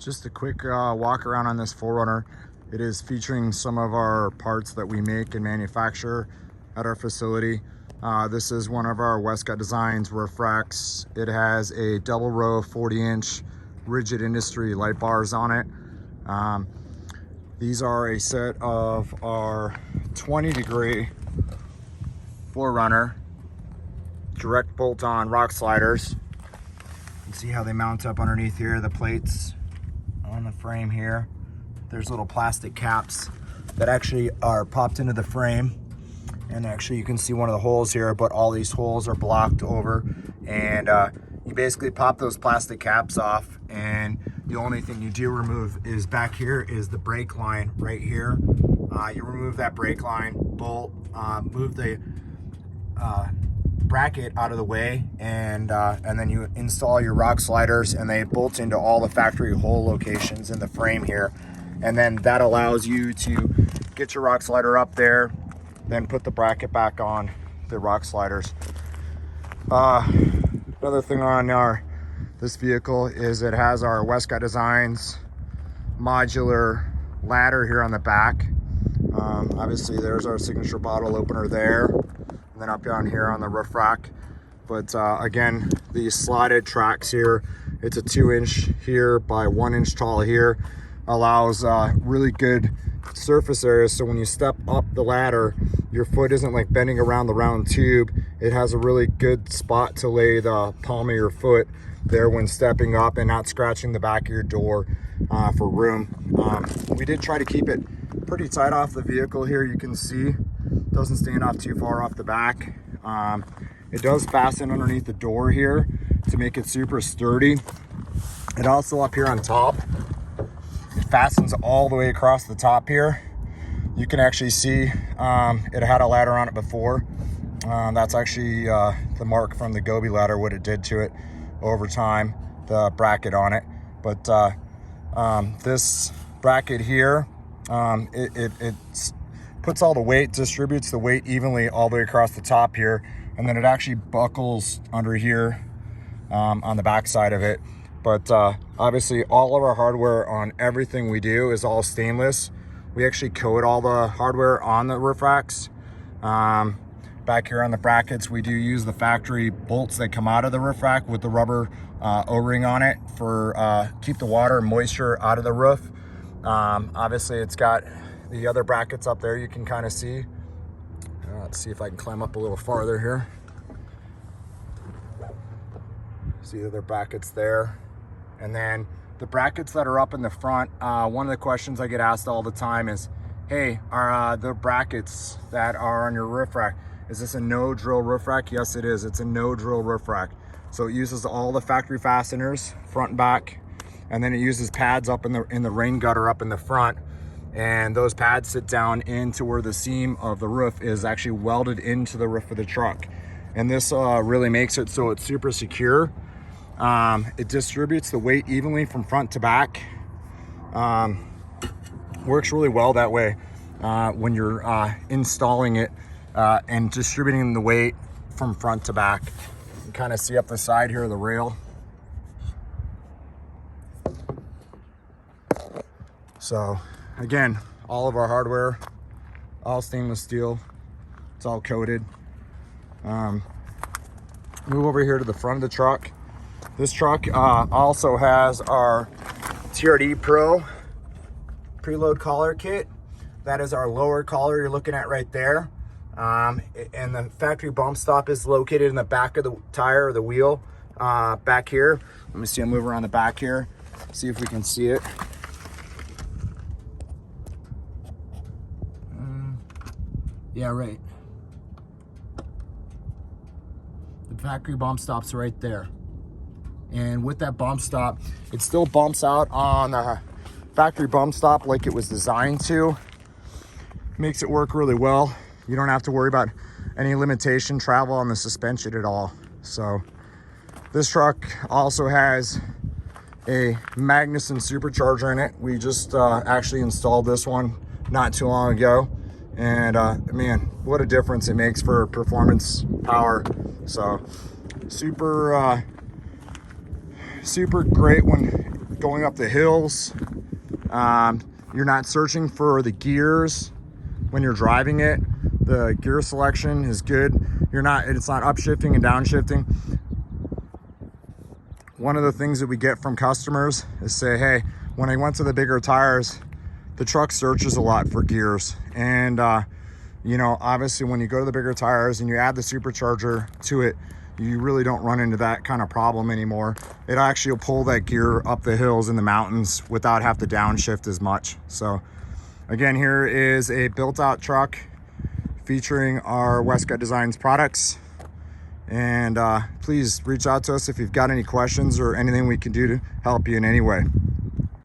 Just a quick walk around on this 4Runner. It is featuring some of our parts that we make and manufacture at our facility. This is one of our Westcott Designs roof racks. It has a double row 40-inch rigid industry light bars on it. These are a set of our 20-degree 4Runner direct bolt-on rock sliders. You can see how they mount up underneath here, the plates on the frame here. There's little plastic caps that actually are popped into the frame, and actually you can see one of the holes here, but all these holes are blocked over, and you basically pop those plastic caps off, and the only thing you do remove is back here is the brake line right here. You remove that brake line, bolt, move the bracket out of the way, and then you install your rock sliders, and they bolt into all the factory hole locations in the frame here, and then that allows you to get your rock slider up there, then put the bracket back on the rock sliders. Another thing on this vehicle is it has our Westcott Designs modular ladder here on the back. Obviously there's our signature bottle opener there, and then up down here on the roof rack. But again, these slotted tracks here, it's a 2-inch here by 1-inch tall here, allows really good surface area. So when you step up the ladder, your foot isn't like bending around the round tube. It has a really good spot to lay the palm of your foot there when stepping up, and not scratching the back of your door for room. We did try to keep it pretty tight off the vehicle here. You can see doesn't stand off too far off the back. It does fasten underneath the door here to make it super sturdy. And also up here on top, it fastens all the way across the top here. You can actually see it had a ladder on it before. That's actually the mark from the Gobi ladder, what it did to it over time, the bracket on it. But this bracket here, it puts all the weight, distributes the weight evenly all the way across the top here, and then it actually buckles under here on the back side of it. But obviously all of our hardware on everything we do is all stainless. We actually coat all the hardware on the roof racks. Back here on the brackets, we do use the factory bolts that come out of the roof rack with the rubber O-ring on it for keep the water and moisture out of the roof. Obviously it's got the other brackets up there you can kind of see. Let's see if I can climb up a little farther here. See the other brackets there. And then the brackets that are up in the front, one of the questions I get asked all the time is, hey, are the brackets that are on your roof rack, is this a no drill roof rack? Yes, it is. It's a no drill roof rack. So it uses all the factory fasteners, front and back, and then it uses pads up in the rain gutter up in the front. And those pads sit down into where the seam of the roof is actually welded into the roof of the truck. And this really makes it so it's super secure. It distributes the weight evenly from front to back. Works really well that way when you're installing it and distributing the weight from front to back. You can kind of see up the side here of the rail. So again, all of our hardware, all stainless steel, it's all coated. Move over here to the front of the truck. This truck also has our TRD Pro preload collar kit. That is our lower collar you're looking at right there. And the factory bump stop is located in the back of the tire or the wheel back here. Let me see, I'll move around the back here, see if we can see it. Yeah, right. The factory bump stop's right there. And with that bump stop, it still bumps out on the factory bump stop like it was designed to. Makes it work really well. You don't have to worry about any limitation travel on the suspension at all. So this truck also has a Magnuson Supercharger in it. We just actually installed this one not too long ago. And man, what a difference it makes for performance power. So super great when going up the hills. You're not searching for the gears when you're driving it. The gear selection is good. It's not upshifting and downshifting. One of the things that we get from customers is say, hey, when I went to the bigger tires, the truck searches a lot for gears. And you know, obviously when you go to the bigger tires and you add the supercharger to it, you really don't run into that kind of problem anymore. It actually will pull that gear up the hills in the mountains without have to downshift as much. So again, here is a built out truck featuring our Westcott Designs products. And please reach out to us if you've got any questions or anything we can do to help you in any way.